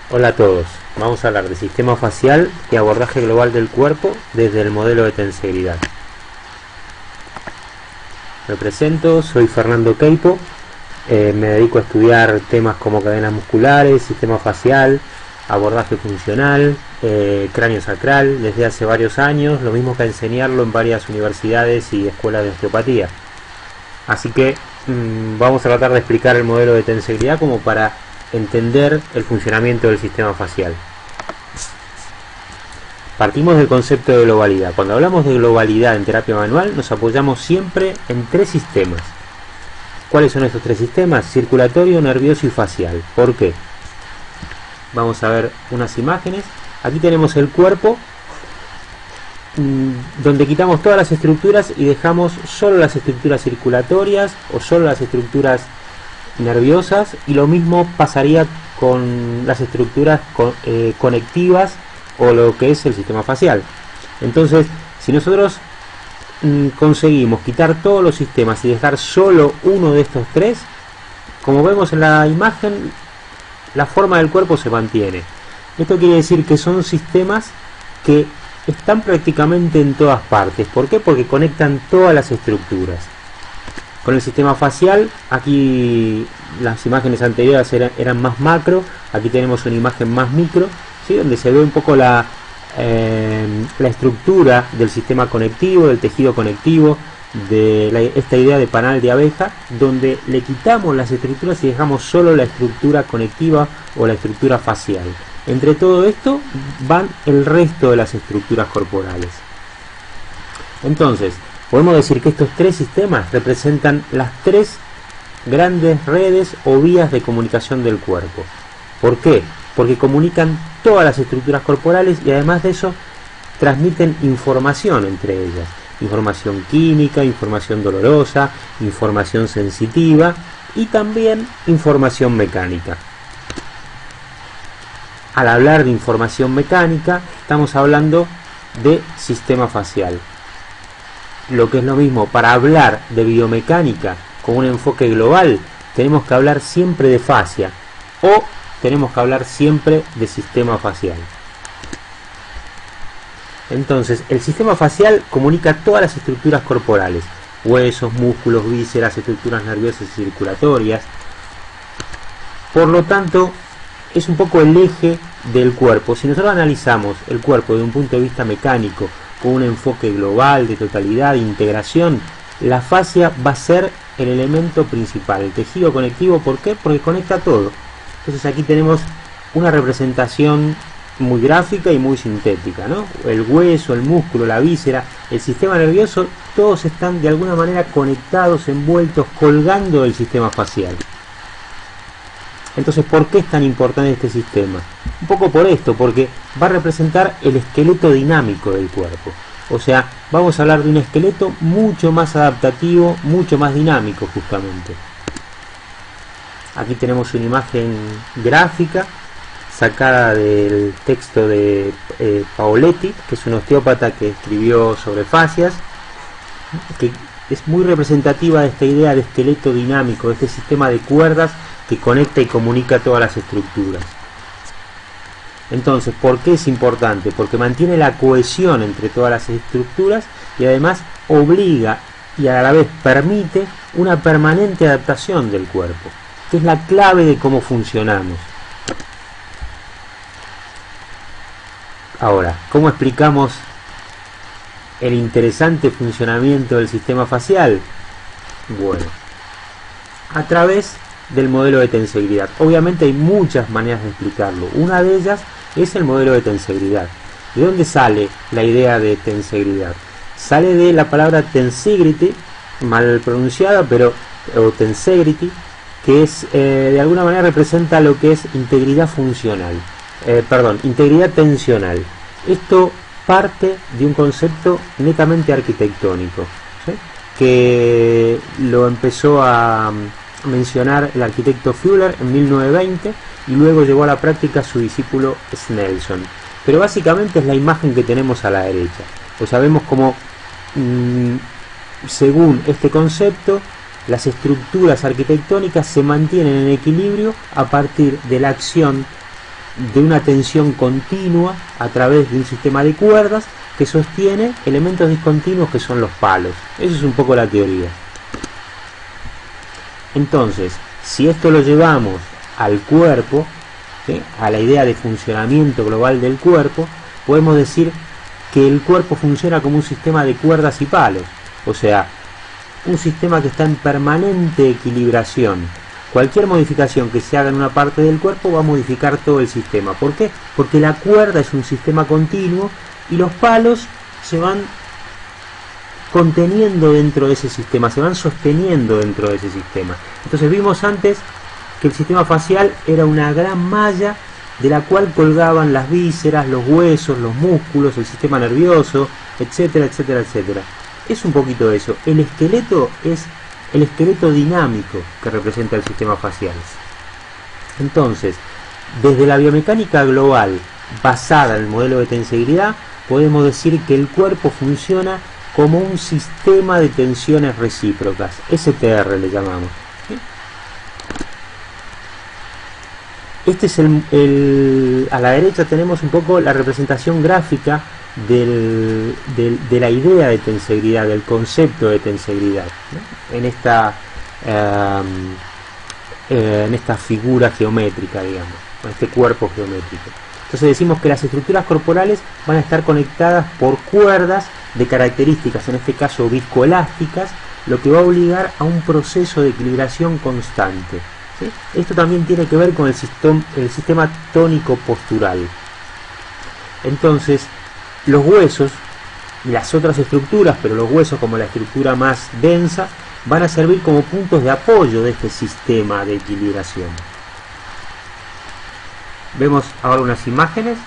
Hola a todos, vamos a hablar de sistema facial y abordaje global del cuerpo desde el modelo de tensegridad. Me presento, soy Fernando Queipo, me dedico a estudiar temas como cadenas musculares, sistema facial, abordaje funcional, cráneo sacral desde hace varios años, lo mismo que a enseñarlo en varias universidades y escuelas de osteopatía. Así que vamos a tratar de explicar el modelo de tensegridad como para entender el funcionamiento del sistema facial. Partimos del concepto de globalidad. Cuando hablamos de globalidad en terapia manual nos apoyamos siempre en tres sistemas. ¿Cuáles son estos tres sistemas? Circulatorio, nervioso y facial. ¿Por qué? Vamos a ver unas imágenes. Aquí tenemos el cuerpo, donde quitamos todas las estructuras y dejamos solo las estructuras circulatorias o solo las estructuras nerviosas, y lo mismo pasaría con las estructuras conectivas o lo que es el sistema facial. Entonces, si nosotros conseguimos quitar todos los sistemas y dejar solo uno de estos tres, como vemos en la imagen, la forma del cuerpo se mantiene. Esto quiere decir que son sistemas que están prácticamente en todas partes. ¿Por qué? Porque conectan todas las estructuras. Con el sistema facial, aquí las imágenes anteriores eran más macro, aquí tenemos una imagen más micro, ¿sí? Donde se ve un poco la estructura del sistema conectivo, del tejido conectivo, de esta idea de panal de abeja, donde le quitamos las estructuras y dejamos solo la estructura conectiva o la estructura facial. Entre todo esto van el resto de las estructuras corporales. Entonces, podemos decir que estos tres sistemas representan las tres grandes redes o vías de comunicación del cuerpo. ¿Por qué? Porque comunican todas las estructuras corporales y además de eso transmiten información entre ellas. Información química, información dolorosa, información sensitiva y también información mecánica. Al hablar de información mecánica, estamos hablando de sistema facial. Lo que es lo mismo, para hablar de biomecánica con un enfoque global, tenemos que hablar siempre de fascia o tenemos que hablar siempre de sistema facial. Entonces, el sistema facial comunica todas las estructuras corporales: huesos, músculos, vísceras, estructuras nerviosas y circulatorias. Por lo tanto, es un poco el eje del cuerpo. Si nosotros analizamos el cuerpo desde un punto de vista mecánico, con un enfoque global, de totalidad, de integración, la fascia va a ser el elemento principal, el tejido conectivo. ¿Por qué? Porque conecta todo. Entonces aquí tenemos una representación muy gráfica y muy sintética, ¿no? El hueso, el músculo, la víscera, el sistema nervioso, todos están de alguna manera conectados, envueltos, colgando del sistema facial. Entonces, ¿por qué es tan importante este sistema? Un poco por esto, porque va a representar el esqueleto dinámico del cuerpo. O sea, vamos a hablar de un esqueleto mucho más adaptativo, mucho más dinámico justamente. Aquí tenemos una imagen gráfica sacada del texto de Paoletti, que es un osteópata que escribió sobre fascias, que es muy representativa de esta idea de esqueleto dinámico, de este sistema de cuerdas que conecta y comunica todas las estructuras. Entonces, ¿por qué es importante? Porque mantiene la cohesión entre todas las estructuras y además obliga y a la vez permite una permanente adaptación del cuerpo, que es la clave de cómo funcionamos. Ahora, ¿cómo explicamos el interesante funcionamiento del sistema facial? Bueno, a través del modelo de tensegridad. Obviamente hay muchas maneras de explicarlo. Una de ellas es el modelo de tensegridad. ¿De dónde sale la idea de tensegridad? Sale de la palabra tensegrity, mal pronunciada, o tensegrity, que es de alguna manera representa lo que es integridad funcional. Integridad tensional. Esto parte de un concepto netamente arquitectónico, ¿sí? Que lo empezó a mencionar el arquitecto Fuller en 1920 y luego llevó a la práctica su discípulo Snelson. Pero básicamente es la imagen que tenemos a la derecha. Pues sabemos cómo, según este concepto, las estructuras arquitectónicas se mantienen en equilibrio a partir de la acción de una tensión continua a través de un sistema de cuerdas que sostiene elementos discontinuos que son los palos. Eso es un poco la teoría. Entonces, si esto lo llevamos al cuerpo, ¿sí?, a la idea de funcionamiento global del cuerpo, podemos decir que el cuerpo funciona como un sistema de cuerdas y palos, o sea, un sistema que está en permanente equilibración. Cualquier modificación que se haga en una parte del cuerpo va a modificar todo el sistema. ¿Por qué? Porque la cuerda es un sistema continuo y los palos se van conteniendo dentro de ese sistema, se van sosteniendo dentro de ese sistema. Entonces vimos antes que el sistema facial era una gran malla de la cual colgaban las vísceras, los huesos, los músculos, el sistema nervioso, etcétera, etcétera, etcétera. Es un poquito eso. El esqueleto es el esqueleto dinámico que representa el sistema facial. Entonces, desde la biomecánica global basada en el modelo de tensegridad, podemos decir que el cuerpo funciona como un sistema de tensiones recíprocas, STR le llamamos. Este es a la derecha tenemos un poco la representación gráfica de la idea de tensegridad, del concepto de tensegridad, ¿no?, en esta figura geométrica, digamos, en este cuerpo geométrico. Entonces decimos que las estructuras corporales van a estar conectadas por cuerdas de características, en este caso viscoelásticas, lo que va a obligar a un proceso de equilibración constante, ¿sí? Esto también tiene que ver con el sistema tónico postural. Entonces, los huesos y las otras estructuras, pero los huesos como la estructura más densa, van a servir como puntos de apoyo de este sistema de equilibración. Vemos ahora unas imágenes.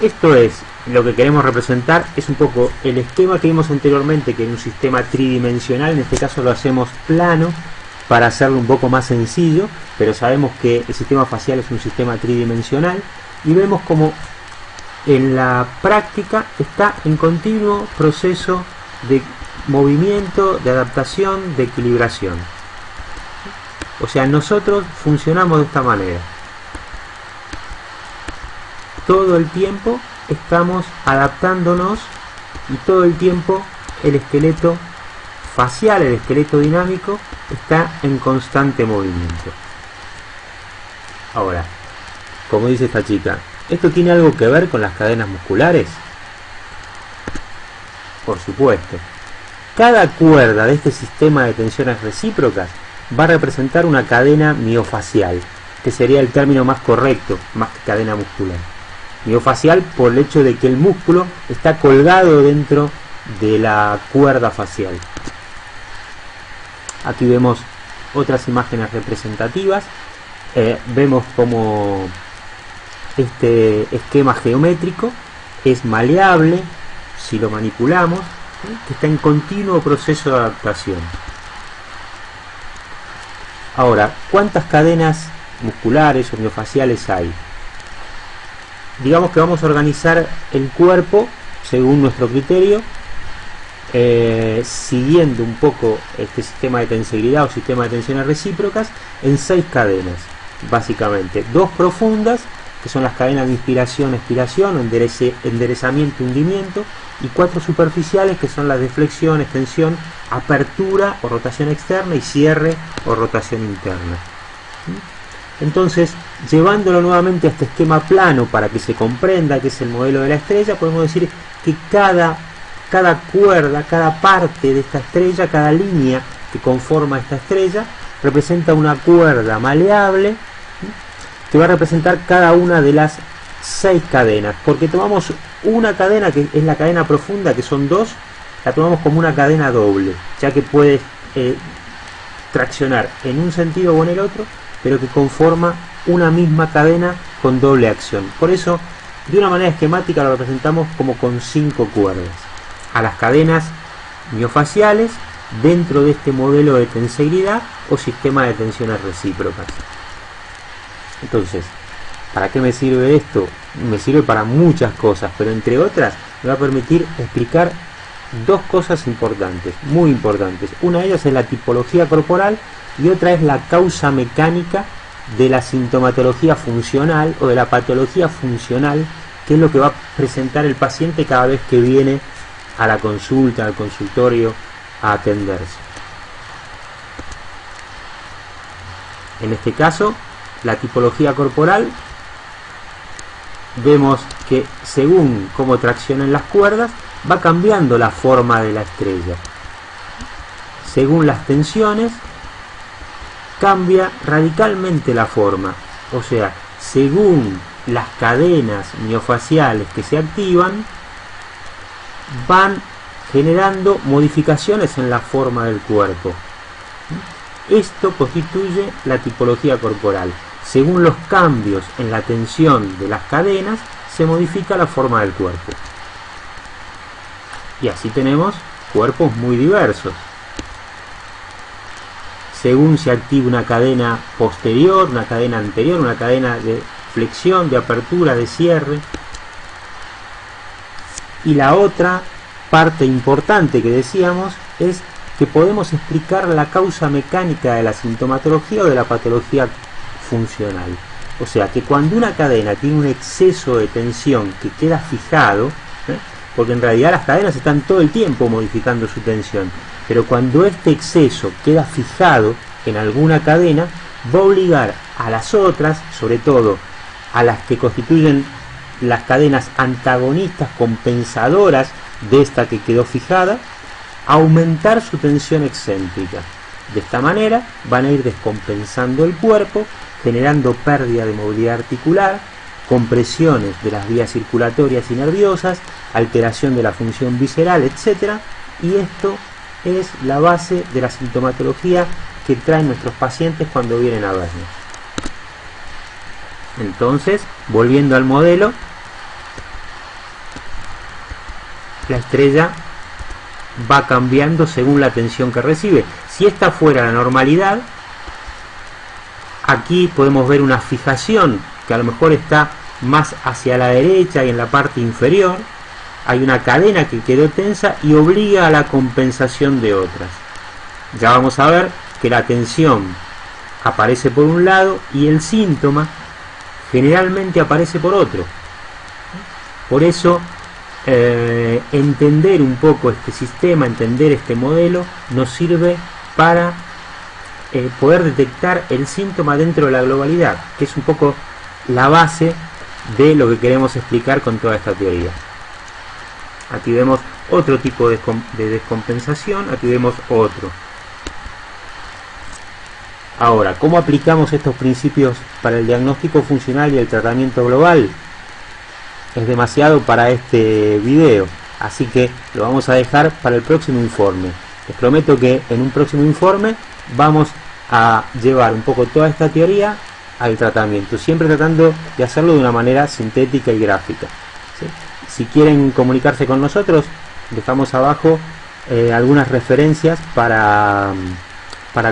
Esto es lo que queremos representar, es un poco el esquema que vimos anteriormente, que en un sistema tridimensional, en este caso lo hacemos plano para hacerlo un poco más sencillo, pero sabemos que el sistema facial es un sistema tridimensional, y vemos como en la práctica está en continuo proceso de movimiento, de adaptación, de equilibración. O sea, nosotros funcionamos de esta manera. Todo el tiempo estamos adaptándonos y todo el tiempo el esqueleto facial, el esqueleto dinámico, está en constante movimiento. Ahora, como dice esta chica, ¿esto tiene algo que ver con las cadenas musculares? Por supuesto. Cada cuerda de este sistema de tensiones recíprocas va a representar una cadena miofacial, que sería el término más correcto, más que cadena muscular. Miofacial por el hecho de que el músculo está colgado dentro de la cuerda facial. Aquí vemos otras imágenes representativas. Vemos como este esquema geométrico es maleable si lo manipulamos, ¿sí?, que está en continuo proceso de adaptación. Ahora, ¿cuántas cadenas musculares o miofaciales hay? Digamos que vamos a organizar el cuerpo según nuestro criterio, siguiendo un poco este sistema de tensegridad o sistema de tensiones recíprocas, en 6 cadenas, básicamente. 2 profundas, que son las cadenas de inspiración-expiración, enderezamiento-hundimiento, y 4 superficiales, que son las de flexión, extensión, apertura o rotación externa, y cierre o rotación interna. Entonces, llevándolo nuevamente a este esquema plano para que se comprenda que es el modelo de la estrella, podemos decir que cada cuerda, cada parte de esta estrella, cada línea que conforma esta estrella, representa una cuerda maleable, ¿sí?, que va a representar cada una de las 6 cadenas, porque tomamos una cadena que es la cadena profunda, que son 2, la tomamos como una cadena doble, ya que puede traccionar en un sentido o en el otro, pero que conforma una misma cadena con doble acción. Por eso, de una manera esquemática, lo representamos como con 5 cuerdas a las cadenas miofaciales dentro de este modelo de tensegridad o sistema de tensiones recíprocas. Entonces, ¿para qué me sirve esto? Me sirve para muchas cosas, pero entre otras me va a permitir explicar 2 cosas importantes, muy importantes. Una de ellas es la tipología corporal y otra es la causa mecánica de la sintomatología funcional o de la patología funcional, que es lo que va a presentar el paciente cada vez que viene a la consulta, al consultorio, a atenderse. En este caso, la tipología corporal, vemos que según cómo traccionan las cuerdas, va cambiando la forma de la estrella. Según las tensiones, cambia radicalmente la forma. O sea, según las cadenas miofaciales que se activan, van generando modificaciones en la forma del cuerpo. Esto constituye la tipología corporal. Según los cambios en la tensión de las cadenas, se modifica la forma del cuerpo. Y así tenemos cuerpos muy diversos. Según se activa una cadena posterior, una cadena anterior, una cadena de flexión, de apertura, de cierre. Y la otra parte importante que decíamos es que podemos explicar la causa mecánica de la sintomatología o de la patología funcional. O sea, que cuando una cadena tiene un exceso de tensión que queda fijado, porque en realidad las cadenas están todo el tiempo modificando su tensión, pero cuando este exceso queda fijado en alguna cadena, va a obligar a las otras, sobre todo a las que constituyen las cadenas antagonistas compensadoras de esta que quedó fijada, a aumentar su tensión excéntrica. De esta manera van a ir descompensando el cuerpo, generando pérdida de movilidad articular, compresiones de las vías circulatorias y nerviosas, alteración de la función visceral, etc. Y esto es la base de la sintomatología que traen nuestros pacientes cuando vienen a vernos. Entonces, volviendo al modelo, la estrella va cambiando según la tensión que recibe. Si esta fuera la normalidad, aquí podemos ver una fijación que a lo mejor está más hacia la derecha y en la parte inferior. Hay una cadena que quedó tensa y obliga a la compensación de otras. Ya vamos a ver que la tensión aparece por un lado y el síntoma generalmente aparece por otro. Por eso entender un poco este sistema, entender este modelo, nos sirve para poder detectar el síntoma dentro de la globalidad, que es un poco la base de lo que queremos explicar con toda esta teoría. Aquí vemos otro tipo de descompensación, aquí vemos otro. Ahora, ¿cómo aplicamos estos principios para el diagnóstico funcional y el tratamiento global? Es demasiado para este video, así que lo vamos a dejar para el próximo informe. Les prometo que en un próximo informe vamos a llevar un poco toda esta teoría al tratamiento, siempre tratando de hacerlo de una manera sintética y gráfica, ¿sí? Si quieren comunicarse con nosotros, dejamos abajo algunas referencias para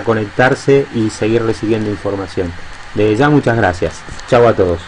conectarse y seguir recibiendo información. Desde ya, muchas gracias. Chao a todos.